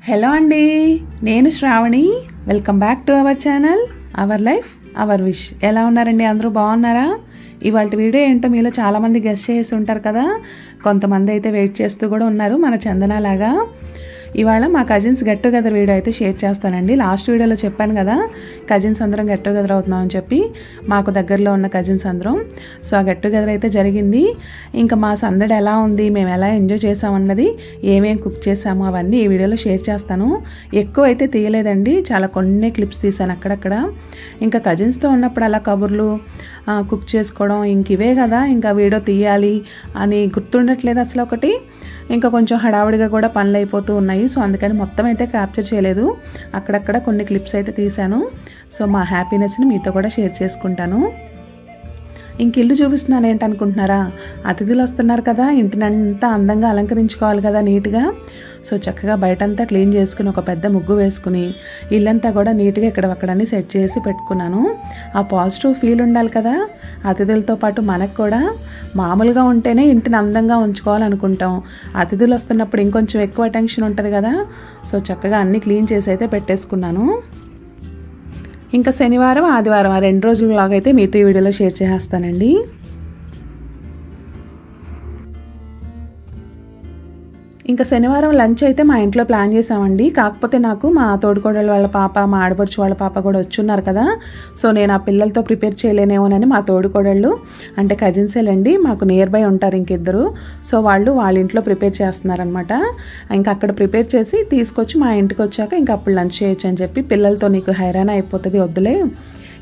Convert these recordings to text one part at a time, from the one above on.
Hello అండి, నేను Shravani. Welcome back to our channel our life our wish. ఎలా ఉన్నారండి? అందరూ బాగున్నారా? ఇవాళ వీడియో ఏంటో మీలో చాలామంది గెస్ట్ చేసి ఉంటారు కదా, కొంతమంది అయితే వెయిట్ చేస్తూ కూడా ఉన్నారు మన చందన లాగా. ఇవాళ మా కజిన్స్ గెట్ టుగెదర్ వీడియో అయితే షేర్ చేస్తానండి. లాస్ట్ వీడియోలో చెప్పాను కదా కజిన్స్ అందరం గెట్ టుగెదర్ అవుతున్నాం అని చెప్పి, మాకు దగ్గరలో ఉన్న కజిన్స్ అందరం. సో ఆ గెట్ టుగెదర్ అయితే జరిగింది. ఇంకా మా సందడి ఎలా ఉంది, మేము ఎలా ఎంజాయ్ చేసామన్నది, ఏమేమి కుక్ చేసాము అవన్నీ ఈ వీడియోలో షేర్ చేస్తాను. ఎక్కువ అయితే తీయలేదండి, చాలా కొన్ని క్లిప్స్ తీసాను అక్కడక్కడ. ఇంకా కజిన్స్తో ఉన్నప్పుడు అలా కబుర్లు కుక్ చేసుకోవడం ఇంక ఇవే కదా, ఇంకా వీడియో తీయాలి అని గుర్తుండట్లేదు అసలు ఒకటి. ఇంకా కొంచెం హడావుడిగా కూడా పనులు అయిపోతూ ఉన్నాయి. సో అందుకని మొత్తం అయితే క్యాప్చర్ చేయలేదు, అక్కడక్కడ కొన్ని క్లిప్స్ అయితే తీశాను. సో మా హ్యాపీనెస్ని మీతో కూడా షేర్ చేసుకుంటాను. ఇంక ఇల్లు చూపిస్తున్నాను ఏంటనుకుంటున్నారా? అతిథులు వస్తున్నారు కదా, ఇంటినంతా అందంగా అలంకరించుకోవాలి కదా నీట్గా. సో చక్కగా బయటంతా క్లీన్ చేసుకుని ఒక పెద్ద ముగ్గు వేసుకుని ఇల్లంతా కూడా నీట్గా ఇక్కడక్కడన్నీ సెట్ చేసి పెట్టుకున్నాను. ఆ పాజిటివ్ ఫీల్ ఉండాలి కదా అతిథులతో పాటు మనకు కూడా. మామూలుగా ఉంటేనే ఇంటిని అందంగా ఉంచుకోవాలనుకుంటాం, అతిథులు వస్తున్నప్పుడు ఇంకొంచెం ఎక్కువ టెన్షన్ ఉంటుంది కదా. సో చక్కగా అన్నీ క్లీన్ చేసి అయితే పెట్టేసుకున్నాను. ఇంకా శనివారం ఆదివారం ఆ 2 రోజుల వ్లాగ్ అయితే మీతో ఈ వీడియోలో షేర్ చేసేస్తానండి. ఇంకా శనివారం లంచ్ అయితే మా ఇంట్లో ప్లాన్ చేసామండి. కాకపోతే నాకు మా తోడుకోడళ్ళ వాళ్ళ పాప, మా ఆడపడుచు వాళ్ళ పాప కూడా వచ్చున్నారు కదా. సో నేను ఆ పిల్లలతో ప్రిపేర్ చేయలేనేమోనని మా తోడుకోడళ్ళు అంటే కజిన్సేలండి, మాకు నియర్ బై ఉంటారు ఇంకిద్దరు. సో వాళ్ళ ఇంట్లో ప్రిపేర్ చేస్తున్నారనమాట. ఇంకా అక్కడ ప్రిపేర్ చేసి తీసుకొచ్చి మా ఇంటికి వచ్చాక ఇంకా అప్పుడు లంచ్ చేయొచ్చు అని చెప్పి, పిల్లలతో నీకు హైరాణ అయిపోతుంది వద్దులే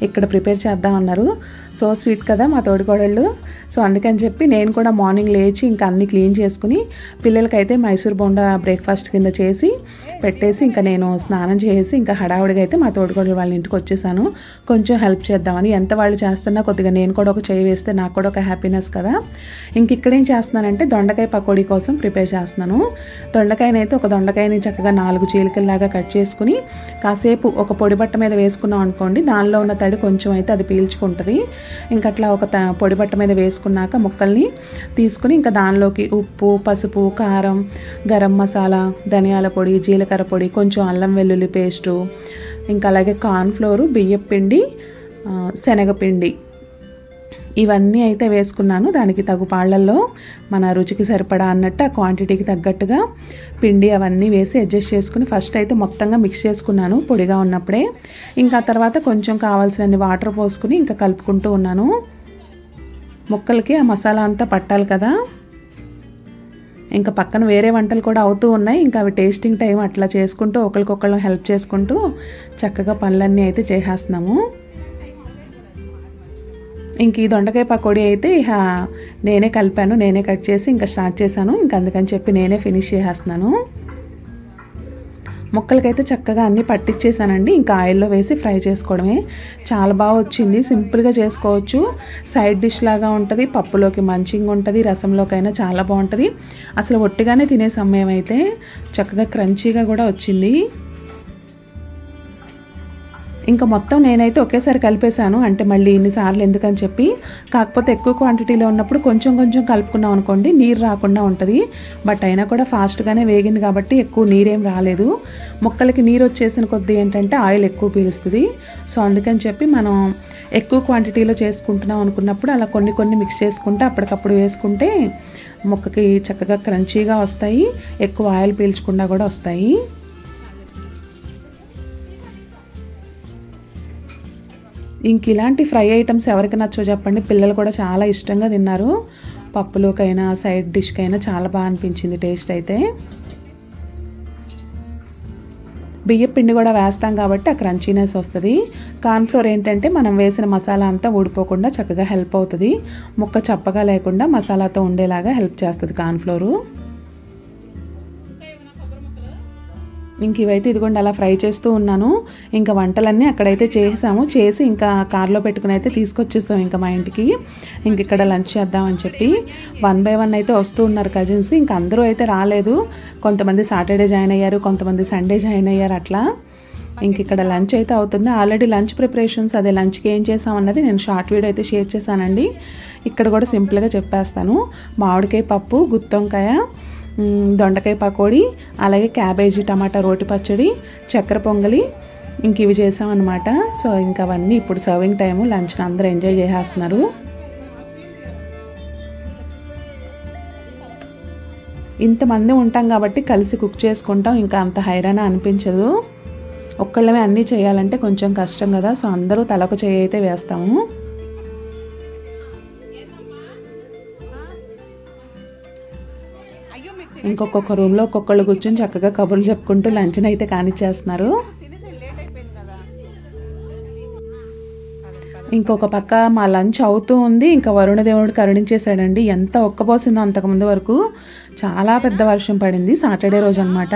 ఇక్కడ ప్రిపేర్ చేద్దామన్నారు. సో స్వీట్ కదా మా తోడుకోడళ్ళు. సో అందుకని చెప్పి నేను కూడా మార్నింగ్ లేచి ఇంకా అన్నీ క్లీన్ చేసుకుని పిల్లలకైతే మైసూర్ బోండా బ్రేక్ఫాస్ట్ కింద చేసి పెట్టేసి ఇంకా నేను స్నానం చేసి ఇంకా హడావుడిగా అయితే మా తోడుకోడలు వాళ్ళ ఇంటికి వచ్చేసాను. కొంచెం హెల్ప్ చేద్దామని, ఎంత వాళ్ళు చేస్తున్నా కొద్దిగా నేను కూడా ఒక చేయి వేస్తే నాకు కూడా ఒక హ్యాపీనెస్ కదా. ఇంక ఇక్కడేం చేస్తున్నానంటే దొండకాయ పకోడీ కోసం ప్రిపేర్ చేస్తున్నాను. దొండకాయనైతే ఒక దొండకాయని చక్కగా 4 చీలికల్లాగా కట్ చేసుకుని కాసేపు ఒక పొడి బట్ట మీద వేసుకున్నాం అనుకోండి, దానిలో ఉన్న తడి కొంచెం అయితే అది పీల్చుకుంటుంది. ఇంకా అట్లా ఒక పొడి బట్ట మీద వేసుకున్నాక ముక్కల్ని తీసుకుని ఇంకా దానిలోకి ఉప్పు, పసుపు, కారం, గరం మసాలా, ధనియాల పొడి, జీలకర్ర పొడి, కొంచెం అల్లం వెల్లుల్లి పేస్టు, ఇంకా అలాగే కార్న్ఫ్లోరు, బియ్యపిండి, శనగపిండి ఇవన్నీ అయితే వేసుకున్నాను. దానికి తగు పాళ్ళల్లో మన రుచికి సరిపడా అన్నట్టు ఆ క్వాంటిటీకి తగ్గట్టుగా పిండి అవన్నీ వేసి అడ్జస్ట్ చేసుకుని ఫస్ట్ అయితే మొత్తంగా మిక్స్ చేసుకున్నాను పొడిగా ఉన్నప్పుడే. ఇంకా తర్వాత కొంచెం కావాల్సినన్ని వాటర్ పోసుకుని ఇంకా కలుపుకుంటూ ఉన్నాను. ముక్కలకి ఆ మసాలా అంతా పట్టాలి కదా. ఇంకా పక్కన వేరే వంటలు కూడా అవుతూ ఉన్నాయి. ఇంకా అవి టేస్టింగ్ టైం అట్లా చేసుకుంటూ ఒకరికొకళ్ళు హెల్ప్ చేసుకుంటూ చక్కగా పనులన్నీ అయితే చేసేస్తున్నాము. ఇంక ఈ దొండకాయ పకోడీ అయితే నేనే కలిపాను, నేనే కట్ చేసి ఇంకా స్టార్ట్ చేశాను. ఇంకా అందుకని చెప్పి నేనే ఫినిష్ చేసేస్తున్నాను. ముక్కలకైతే చక్కగా అన్నీ పట్టించేసానండి. ఇంకా ఆయిల్లో వేసి ఫ్రై చేసుకోవడమే. చాలా బాగా వచ్చింది, సింపుల్గా చేసుకోవచ్చు. సైడ్ డిష్ లాగా ఉంటుంది, పప్పులోకి మంచిగా ఉంటుంది, రసంలోకైనా చాలా బాగుంటుంది. అసలు ఒట్టిగానే తినే సమయం అయితే చక్కగా క్రంచీగా కూడా వచ్చింది. ఇంకా మొత్తం నేనైతే ఒకేసారి కలిపేశాను, అంటే మళ్ళీ ఇన్నిసార్లు ఎందుకని చెప్పి. కాకపోతే ఎక్కువ క్వాంటిటీలో ఉన్నప్పుడు కొంచెం కొంచెం కలుపుకున్నాం అనుకోండి, నీరు రాకుండా ఉంటుంది. బట్ అయినా కూడా ఫాస్ట్గానే వేగింది కాబట్టి ఎక్కువ నీరేం రాలేదు. ముక్కలకి నీరు వచ్చేసిన కొద్దీ ఏంటంటే ఆయిల్ ఎక్కువ పీలుస్తుంది. సో అందుకని చెప్పి మనం ఎక్కువ క్వాంటిటీలో చేసుకుంటున్నాం అనుకున్నప్పుడు అలా కొన్ని కొన్ని మిక్స్ చేసుకుంటే అప్పటికప్పుడు వేసుకుంటే ముక్కకి చక్కగా క్రంచీగా వస్తాయి, ఎక్కువ ఆయిల్ పీల్చకుండా కూడా వస్తాయి. ఇంక ఇలాంటి ఫ్రై ఐటమ్స్ ఎవరికి నచ్చో చెప్పండి, పిల్లలు కూడా చాలా ఇష్టంగా తిన్నారు. పప్పులోకైనా సైడ్ డిష్కైనా చాలా బాగా అనిపించింది టేస్ట్ అయితే. బియ్యం పిండి కూడా వేస్తాం కాబట్టి ఆ క్రంచీనెస్ వస్తుంది. కార్న్ఫ్లోర్ ఏంటంటే మనం వేసిన మసాలా అంతా ఊడిపోకుండా చక్కగా హెల్ప్ అవుతుంది. ముక్క చప్పగా లేకుండా మసాలాతో ఉండేలాగా హెల్ప్ చేస్తుంది కార్న్ఫ్లోరు. ఇంక ఇవైతే ఇదిగోండి అలా ఫ్రై చేస్తూ ఉన్నాను. ఇంకా వంటలన్నీ అక్కడైతే చేసి ఇంకా కార్లో పెట్టుకుని అయితే తీసుకొచ్చేసాం ఇంకా మా ఇంటికి. ఇంక ఇక్కడ లంచ్ చేద్దామని చెప్పి 1 by 1 అయితే వస్తూ ఉన్నారు కజిన్స్. ఇంక అందరూ అయితే రాలేదు, కొంతమంది సాటర్డే జాయిన్ అయ్యారు, కొంతమంది సండే జాయిన్ అయ్యారు అట్లా. ఇంక ఇక్కడ లంచ్ అయితే అవుతుంది. ఆల్రెడీ లంచ్ ప్రిపరేషన్స్, అదే లంచ్కి ఏం చేసామన్నది నేను షార్ట్ వీడియో అయితే షేర్ చేశానండి. ఇక్కడ కూడా సింపుల్గా చెప్పేస్తాను. మామిడికాయ పప్పు, గుత్తొంకాయ, దొండకాయ పకోడీ, అలాగే క్యాబేజీ టమాటా రోటి పచ్చడి, చక్కెర పొంగలి, ఇంక ఇవి చేసామన్నమాట. సో ఇంకా అవన్నీ ఇప్పుడు సర్వింగ్ టైము, లంచ్ని అందరూ ఎంజాయ్ చేసేస్తున్నారు. ఇంతమంది ఉంటాం కాబట్టి కలిసి కుక్ చేసుకుంటాం, ఇంకా అంత హైరాణ అనిపించదు. ఒక్కళ్ళమే అన్నీ చేయాలంటే కొంచెం కష్టం కదా. సో అందరూ తలొక చేయి అయితే వేస్తాము. ఇంకొక రూమ్లో ఒక్కొక్కళ్ళు కూర్చొని చక్కగా కబుర్లు చెప్పుకుంటూ లంచ్ని అయితే కానిచ్చేస్తున్నారు. ఇంకొక పక్క మా లంచ్ అవుతూ ఉంది. ఇంకా వరుణదేవుడు కరుణించేశాడండి. ఎంత ఒక్కపోసిందో అంతకుముందు వరకు. చాలా పెద్ద వర్షం పడింది సాటర్డే రోజు అనమాట.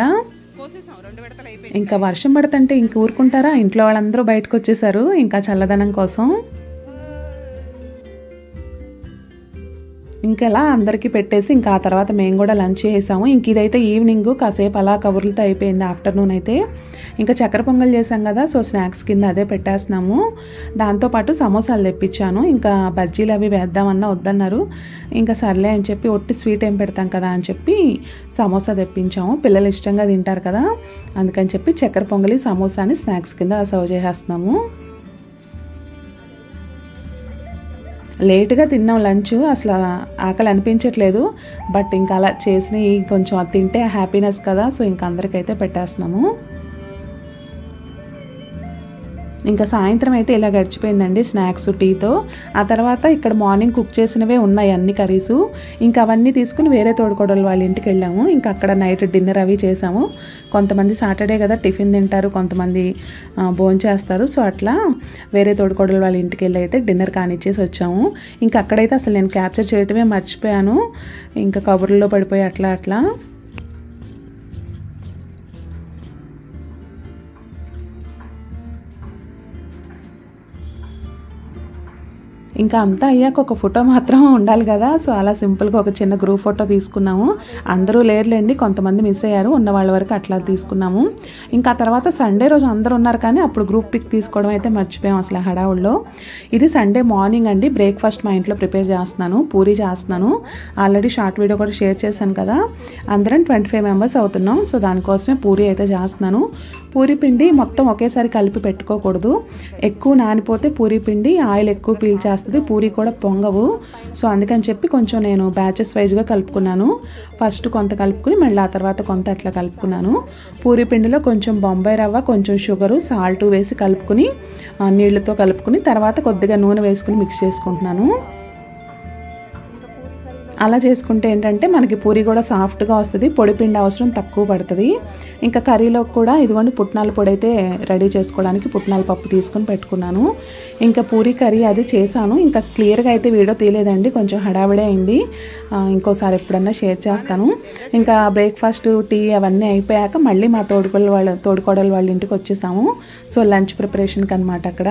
ఇంకా వర్షం పడుతుంటే ఇంక ఊరుకుంటారా, ఇంట్లో వాళ్ళందరూ బయటకు వచ్చేసారు ఇంకా చల్లదనం కోసం. ఇంకెలా అందరికీ పెట్టేసి ఇంకా ఆ తర్వాత మేము కూడా లంచ్ చేసాము. ఇంక ఇదైతే ఈవినింగ్ కాసేపు అలా కబుర్లతో అయిపోయింది. ఆఫ్టర్నూన్ అయితే ఇంకా చక్కెర పొంగల్ చేసాం కదా, సో స్నాక్స్ కింద అదే పెట్టేస్తున్నాము. దాంతోపాటు సమోసాలు తెప్పించాను. ఇంకా బజ్జీలు అవి వేద్దామన్నా వద్దన్నారు. ఇంకా సర్లే అని చెప్పి ఒట్టి స్వీట్ ఏం పెడతాం కదా అని చెప్పి సమోసా తెప్పించాము. పిల్లలు ఇష్టంగా తింటారు కదా, అందుకని చెప్పి చక్కెర పొంగలి సమోసాని స్నాక్స్ కింద సర్వ్ చేసేస్తున్నాము. లేట్గా తిన్నాం లంచ్, అసలు ఆకలి అనిపించట్లేదు. బట్ ఇంకా అలా చేసినవి కొంచెం అది తింటే హ్యాపీనెస్ కదా, సో ఇంక అందరికైతే పెట్టేస్తున్నాము. ఇంకా సాయంత్రం అయితే ఇలా గడిచిపోయిందండి స్నాక్స్ టీతో. ఆ తర్వాత ఇక్కడ మార్నింగ్ కుక్ చేసినవే ఉన్నాయి అన్ని కర్రీసు. ఇంకా అవన్నీ తీసుకుని వేరే తోడుకోడలు వాళ్ళ ఇంటికి వెళ్ళాము. ఇంకా అక్కడ నైట్ డిన్నర్ అవి చేసాము. కొంతమంది సాటర్డే కదా టిఫిన్ తింటారు, కొంతమంది భోంచేస్తారు. సో అట్లా వేరే తోడుకోడలు వాళ్ళ ఇంటికి వెళ్ళి అయితే డిన్నర్ కానిచ్చేసి వచ్చాము. ఇంకా అక్కడైతే అసలు నేను క్యాప్చర్ చేయటమే మర్చిపోయాను. ఇంకా కబుర్లలో పడిపోయి అట్లా ఇంకా అంతా అయ్యాక ఒక ఫోటో మాత్రం ఉండాలి కదా. సో అలా సింపుల్గా ఒక చిన్న గ్రూప్ ఫోటో తీసుకున్నాము. అందరూ లేరులేండి, కొంతమంది మిస్ అయ్యారు, ఉన్న వాళ్ళ వరకు అట్లా తీసుకున్నాము. ఇంకా తర్వాత సండే రోజు అందరూ ఉన్నారు కానీ అప్పుడు గ్రూప్ పిక్ తీసుకోవడం అయితే మర్చిపోయాం అసలు హడావుల్లో. ఇది సండే మార్నింగ్ అండి. బ్రేక్ఫాస్ట్ మా ఇంట్లో ప్రిపేర్ చేస్తున్నాను, పూరీ చేస్తున్నాను. ఆల్రెడీ షార్ట్ వీడియో కూడా షేర్ చేశాను కదా. అందరం 25 మెంబర్స్ అవుతున్నాం. సో దానికోసమే పూరీ అయితే చేస్తున్నాను. పూరీ పిండి మొత్తం ఒకేసారి కలిపి పెట్టుకోకూడదు. ఎక్కువ నానిపోతే పూరీ పిండి ఆయిల్ ఎక్కువ పీల్చేస్తుంది, పూరీ కూడా పొంగవు. సో అందుకని చెప్పి కొంచెం నేను బ్యాచెస్ వైజ్గా కలుపుకున్నాను. ఫస్ట్ కొంత కలుపుకుని మళ్ళీ ఆ తర్వాత కొంత అట్లా కలుపుకున్నాను. పూరీ పిండిలో కొంచెం బొంబాయి రవ్వ, కొంచెం షుగరు, సాల్ట్ వేసి కలుపుకుని నీళ్ళతో కలుపుకుని తర్వాత కొద్దిగా నూనె వేసుకుని మిక్స్ చేసుకుంటున్నాను. అలా చేసుకుంటే ఏంటంటే మనకి పూరీ కూడా సాఫ్ట్గా వస్తుంది, పొడి పిండి అవసరం తక్కువ పడుతుంది. ఇంకా కర్రీలో కూడా ఇదిగోండి పుట్నాల పొడి అయితే రెడీ చేసుకోవడానికి పుట్నాల పప్పు తీసుకొని పెట్టుకున్నాను. ఇంకా పూరీ కర్రీ అది చేశాను. ఇంకా క్లియర్గా అయితే వీడియో తీయలేదండి, కొంచెం హడావిడే అయింది. ఇంకోసారి ఎప్పుడన్నా షేర్ చేస్తాను. ఇంకా బ్రేక్ఫాస్ట్ టీ అవన్నీ అయిపోయాక మళ్ళీ మా తోడుకోడలు వాళ్ళ ఇంటికి వచ్చేసాము. సో లంచ్ ప్రిపరేషన్కి అనమాట అక్కడ.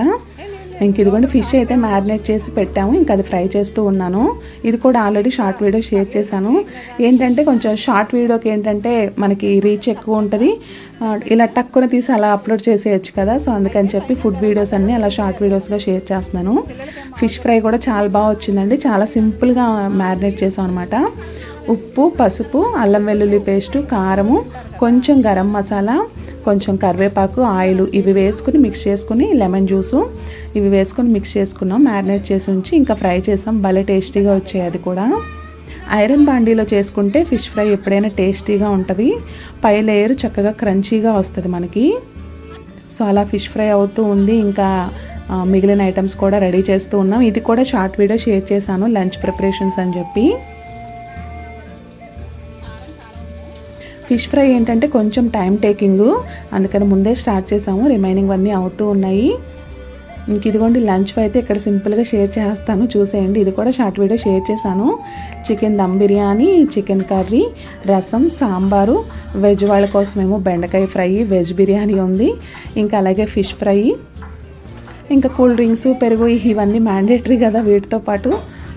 ఇంక ఇదిగోండి ఫిష్ అయితే మ్యారినేట్ చేసి పెట్టాము. ఇంకా అది ఫ్రై చేస్తూ ఉన్నాను. ఇది కూడా ఆల్రెడీ షార్ట్ వీడియో షేర్ చేశాను. ఏంటంటే కొంచెం షార్ట్ వీడియోకి ఏంటంటే మనకి రీచ్ ఎక్కువ ఉంటుంది, ఇలా టక్కున తీసి అలా అప్లోడ్ చేసేయచ్చు కదా. సో అందుకని చెప్పి ఫుడ్ వీడియోస్ అన్నీ అలా షార్ట్ వీడియోస్గా షేర్ చేస్తున్నాను. ఫిష్ ఫ్రై కూడా చాలా బాగా వచ్చిందండి. చాలా సింపుల్గా మ్యారినేట్ చేసాం అనమాట. ఉప్పు, పసుపు, అల్లం వెల్లుల్లి పేస్టు, కారము, కొంచెం గరం మసాలా, కొంచెం కరివేపాకు, ఆయిల్ ఇవి వేసుకుని మిక్స్ చేసుకుని లెమన్ జ్యూసు ఇవి వేసుకొని మిక్స్ చేసుకున్నాం. మ్యారినేట్ చేసి ఉంచి ఇంకా ఫ్రై చేసాం. భలే టేస్టీగా వచ్చాయి. అది కూడా ఐరన్ బాండీలో చేసుకుంటే ఫిష్ ఫ్రై ఎప్పుడైనా టేస్టీగా ఉంటుంది. పై లేయర్ చక్కగా క్రంచీగా వస్తుంది మనకి. సో అలా ఫిష్ ఫ్రై అవుతూ ఉంది. ఇంకా మిగిలిన ఐటమ్స్ కూడా రెడీ చేస్తూ ఉన్నాం. ఇది కూడా షార్ట్ వీడియో షేర్ చేశాను, లంచ్ ప్రిపరేషన్స్ అని చెప్పి. ఫిష్ ఫ్రై ఏంటంటే కొంచెం టైం టేకింగ్, అందుకని ముందే స్టార్ట్ చేసాము. రిమైనింగ్ అన్నీ అవుతూ ఉన్నాయి. ఇంక ఇదిగోండి లంచ్ అయితే ఇక్కడ సింపుల్గా షేర్ చేస్తాను, చూసేయండి. ఇది కూడా షార్ట్ వీడియో షేర్ చేశాను. Chicken dum biryani, chicken curry, rasam, sambar, veg వాళ్ళ కోసమేమో బెండకాయ ఫ్రై, వెజ్ బిర్యానీ ఉంది. ఇంకా అలాగే ఫిష్ ఫ్రై, ఇంకా కూల్ డ్రింక్స్, పెరుగు ఇవన్నీ మ్యాండేటరీ కదా వీటితో పాటు.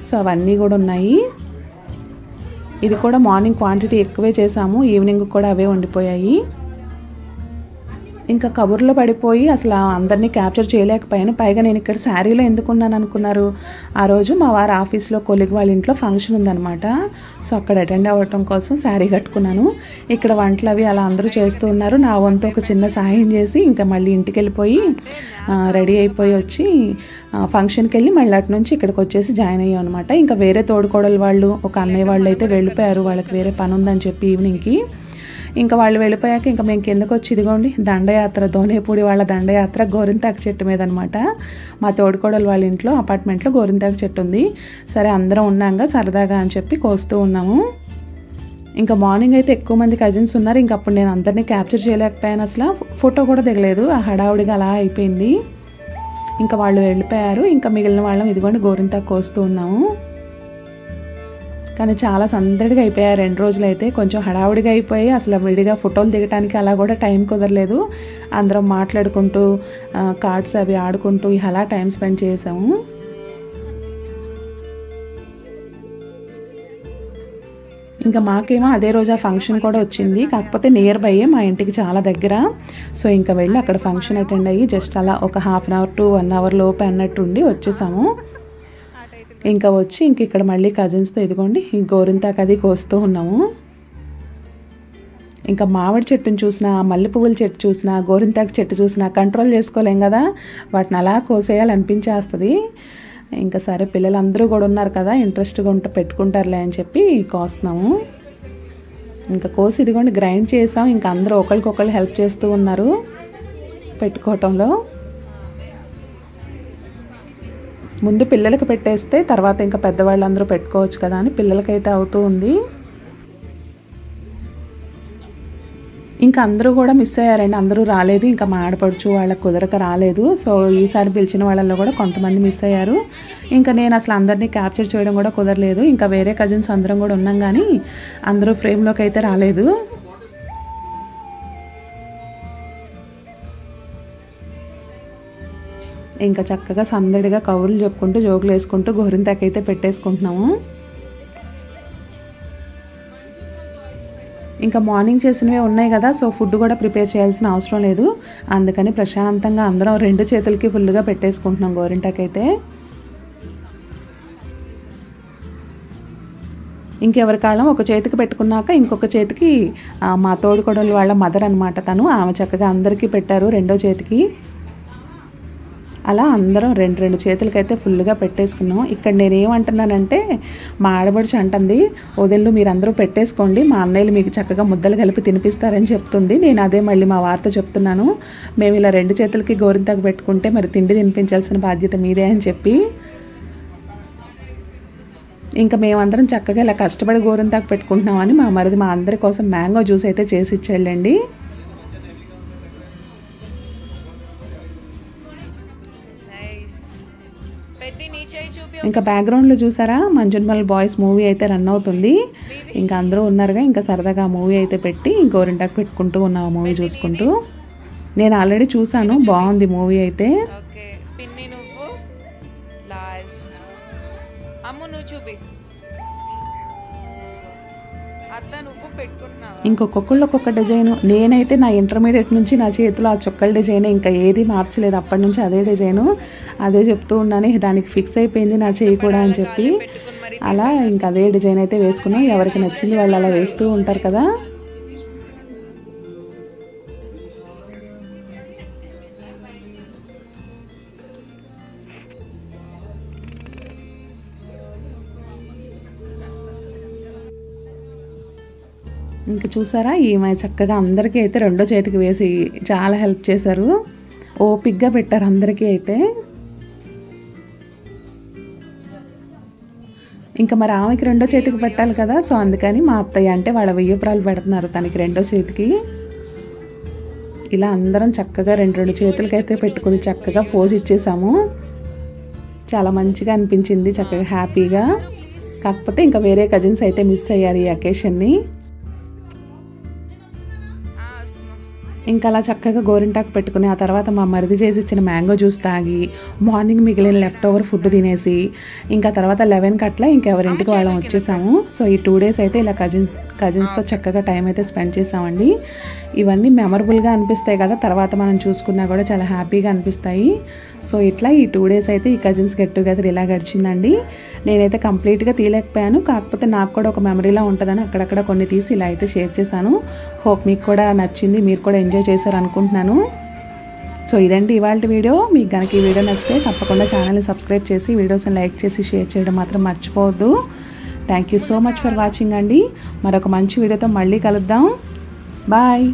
సో అవన్నీ కూడా ఉన్నాయి. ఇది కూడా మార్నింగ్ క్వాంటిటీ ఎక్కువే చేసాము, ఈవినింగ్ కూడా అవే ఉండిపోయాయి. ఇంకా కబుర్లో పడిపోయి అసలు అందరినీ క్యాప్చర్ చేయలేకపోయాను. పైగా నేను ఇక్కడ శారీలో ఎందుకున్నాను అనుకున్నారు, ఆ రోజు మా వారి ఆఫీస్లో కొలీగ్ వాళ్ళ ఇంట్లో ఫంక్షన్ ఉందన్నమాట. సో అక్కడ అటెండ్ అవ్వటం కోసం శారీ కట్టుకున్నాను. ఇక్కడ వంటలు అవి అలా అందరూ చేస్తూ ఉన్నారు. నా వంతు ఒక చిన్న సహాయం చేసి ఇంకా మళ్ళీ ఇంటికి వెళ్ళిపోయి రెడీ అయిపోయి వచ్చి ఫంక్షన్కి వెళ్ళి మళ్ళీ అటు నుంచి ఇక్కడికి వచ్చేసి జాయిన్ అయ్యాం అనమాట. ఇంకా వేరే తోడుకోడలు వాళ్ళు ఒక అన్నయ్య వాళ్ళు అయితే వెళ్ళిపోయారు, వాళ్ళకి వేరే పని ఉందని చెప్పి ఈవినింగ్కి. ఇంకా వాళ్ళు వెళ్ళిపోయాక ఇంకా మేము కిందకు వచ్చి ఇదిగోండి దండయాత్ర, దోనేపూడి వాళ్ళ దండయాత్ర గోరింతాకు చెట్టు మీద అనమాట. మా తోడుకోడలు వాళ్ళ ఇంట్లో అపార్ట్మెంట్లో గోరింతాకు చెట్టు ఉంది. సరే అందరం ఉన్నాక సరదాగా అని చెప్పి కోస్తూ ఉన్నాము. ఇంకా మార్నింగ్ అయితే ఎక్కువ మంది కజిన్స్ ఉన్నారు. ఇంకా అప్పుడు నేను అందరినీ క్యాప్చర్ చేయలేకపోయాను, అసలు ఫోటో కూడా దిగలేదు, ఆ హడావుడిగా అలా అయిపోయింది. ఇంకా వాళ్ళు వెళ్ళిపోయారు. ఇంకా మిగిలిన వాళ్ళం ఇదిగోండి గోరింతాకు కోస్తూ ఉన్నాము. కానీ చాలా సందడిగా అయిపోయాయి 2 రోజులు అయితే. కొంచెం హడావుడిగా అయిపోయి అసలు విడిగా ఫోటోలు దిగడానికి అలా కూడా టైం కుదరలేదు. అందరం మాట్లాడుకుంటూ కార్డ్స్ అవి ఆడుకుంటూ అలా టైం స్పెండ్ చేసాము. ఇంకా మాకేమో అదే రోజు ఆ ఫంక్షన్ కూడా వచ్చింది, కాకపోతే నియర్ బైయే, మా ఇంటికి చాలా దగ్గర. సో ఇంకా వెళ్ళి అక్కడ ఫంక్షన్ అటెండ్ అయ్యి జస్ట్ అలా ఒక ½ అవర్ టు 1 అవర్ లోపు అన్నట్టు ఉండి వచ్చేసాము. ఇంకా వచ్చి ఇంక ఇక్కడ మళ్ళీ కజిన్స్తో ఇదిగోండి ఈ గోరింతాకు అది కోస్తూ ఉన్నాము. ఇంకా మామిడి చెట్టును చూసినా, మల్లె పువ్వుల చెట్టు చూసినా, గోరింతాకు చెట్టు చూసినా కంట్రోల్ చేసుకోలేం కదా, వాటిని అలా కోసేయాలనిపించేస్తుంది. ఇంకా సరే పిల్లలందరూ కూడా ఉన్నారు కదా, ఇంట్రెస్ట్గా ఉంటే పెట్టుకుంటారులే అని చెప్పి కోస్తున్నాము. ఇంకా కోసి ఇదిగోండి గ్రైండ్ చేసాం. ఇంకా అందరూ ఒకరికొకరు హెల్ప్ చేస్తూ ఉన్నారు పెట్టుకోవటంలో. ముందు పిల్లలకి పెట్టేస్తే తర్వాత ఇంకా పెద్దవాళ్ళందరూ పెట్టుకోవచ్చు కదా అని పిల్లలకైతే అవుతూ ఉంది. ఇంకా అందరూ కూడా మిస్ అయ్యారండి, అందరూ రాలేదు. ఇంకా మా ఆడపడుచు వాళ్ళకి కుదరక రాలేదు. సో ఈసారి పిలిచిన వాళ్ళల్లో కూడా కొంతమంది మిస్ అయ్యారు. ఇంకా నేను అసలు అందరినీ క్యాప్చర్ చేయడం కూడా కుదరలేదు. ఇంకా వేరే కజిన్స్ అందరం కూడా ఉన్నాం కానీ అందరూ ఫ్రేమ్లోకి అయితే రాలేదు. ఇంకా చక్కగా సందడిగా కబుర్లు చెప్పుకుంటూ జోకులు వేసుకుంటూ గోరింతాకు అయితే పెట్టేసుకుంటున్నాము. ఇంకా మార్నింగ్ చేసినవే ఉన్నాయి కదా, సో ఫుడ్ కూడా ప్రిపేర్ చేయాల్సిన అవసరం లేదు. అందుకని ప్రశాంతంగా అందరం 2 చేతులకి ఫుల్గా పెట్టేసుకుంటున్నాం గోరింటాకు అయితే. ఇంకెవరి కాలం ఒక చేతికి పెట్టుకున్నాక ఇంకొక చేతికి మా తోడుకోడలు వాళ్ళ మదర్ అనమాట తను, ఆమె చక్కగా అందరికీ పెట్టారు 2వ చేతికి. అలా అందరం 2 చేతులకైతే ఫుల్గా పెట్టేసుకున్నాం. ఇక్కడ నేనేమంటున్నానంటే మా ఆడబడుచు అంటుంది, వదిళ్ళు మీరందరూ పెట్టేసుకోండి, మా అన్నయ్యలు మీకు చక్కగా ముద్దలు కలిపి తినిపిస్తారని చెప్తుంది. నేను అదే మళ్ళీ మా వారితో చెప్తున్నాను, మేము ఇలా 2 చేతులకి గోరింతాకు పెట్టుకుంటే మరి తిండి తినిపించాల్సిన బాధ్యత మీదే అని చెప్పి. ఇంకా మేమందరం చక్కగా ఇలా కష్టపడి గోరింతాకు పెట్టుకుంటున్నామని మా మరిది మా అందరి కోసం మ్యాంగో జ్యూస్ అయితే చేసి ఇచ్చాడండి. ఇంకా బ్యాక్గ్రౌండ్లో చూసారా మంజున్మల్ బాయ్స్ మూవీ అయితే రన్ అవుతుంది. ఇంకా అందరూ ఉన్నారుగా, ఇంకా సరదాగా మూవీ అయితే పెట్టి గోరింటాకు పెట్టుకుంటూ ఉన్నాం మూవీ చూసుకుంటూ. నేను ఆల్రెడీ చూసాను, బాగుంది మూవీ అయితే. ఇంకొకళ్ళు ఒక్కొక్క డిజైన్. నేనైతే నా ఇంటర్మీడియట్ నుంచి నా చేతిలో ఆ చుక్కల డిజైన్ ఇంకా ఏది మార్చలేదు, అప్పటి నుంచి అదే డిజైను. అదే చెప్తూ ఉన్నాను, దానికి ఫిక్స్ అయిపోయింది నా చేయి కూడా అని చెప్పి. అలా ఇంకా అదే డిజైన్ అయితే వేసుకున్నాం. ఎవరికి నచ్చింది వాళ్ళు అలా వేస్తూ ఉంటారు కదా. ఇంక చూసారా ఈమె చక్కగా అందరికీ అయితే 2వ చేతికి వేసి చాలా హెల్ప్ చేశారు, ఓపిక్గా పెట్టారు అందరికీ అయితే. ఇంకా మరి ఆమెకి 2వ చేతికి పెట్టాలి కదా, సో అందుకని మా అత్తయ్య అంటే వాళ్ళ వెయ్యపురాలు పెడుతున్నారు తనకి 2వ చేతికి. ఇలా అందరం చక్కగా 2 చేతులకి అయితే పెట్టుకుని చక్కగా పోజ్ ఇచ్చేసాము. చాలా మంచిగా అనిపించింది, చక్కగా హ్యాపీగా. కాకపోతే ఇంకా వేరే కజిన్స్ అయితే మిస్ అయ్యారు ఈ అకేషన్ని. ఇంకా అలా చక్కగా గోరింటాకు పెట్టుకుని ఆ తర్వాత మా మరిది చేసి ఇచ్చిన మ్యాంగో జ్యూస్ తాగి మార్నింగ్ మిగిలిన లెఫ్ట్ ఓవర్ ఫుడ్ తినేసి ఇంకా తర్వాత 11కి అట్లా ఇంకెవరింటికి వాళ్ళం వచ్చేసాము. సో ఈ 2 days అయితే ఇలా కజిన్స్తో చక్కగా టైం అయితే స్పెండ్ చేసామండి. ఇవన్నీ మెమరబుల్గా అనిపిస్తాయి కదా, తర్వాత మనం చూసుకున్నా కూడా చాలా హ్యాపీగా అనిపిస్తాయి. సో ఇట్లా ఈ 2 days అయితే ఈ కజిన్స్ గెట్ టుగెదర్ ఇలా గడిచిందండి. నేనైతే కంప్లీట్గా తీయలేకపోయాను, కాకపోతే నాకు కూడా ఒక మెమరీలా ఉంటుందని అక్కడక్కడ కొన్ని తీసి ఇలా అయితే షేర్ చేశాను. హోప్ మీకు కూడా నచ్చింది, మీరు కూడా ఎంజాయ్ చేశారు అనుకుంటున్నాను. సో ఇదండి ఇవాళ వీడియో. మీకు కనుక ఈ వీడియో నచ్చితే తప్పకుండా ఛానల్ని సబ్స్క్రైబ్ చేసి వీడియోస్ని లైక్ చేసి షేర్ చేయడం మాత్రం మర్చిపోవద్దు. Thank you so much for watching అండి. మరొక మంచి వీడియోతో మళ్ళీ కలుద్దాం. బాయ్.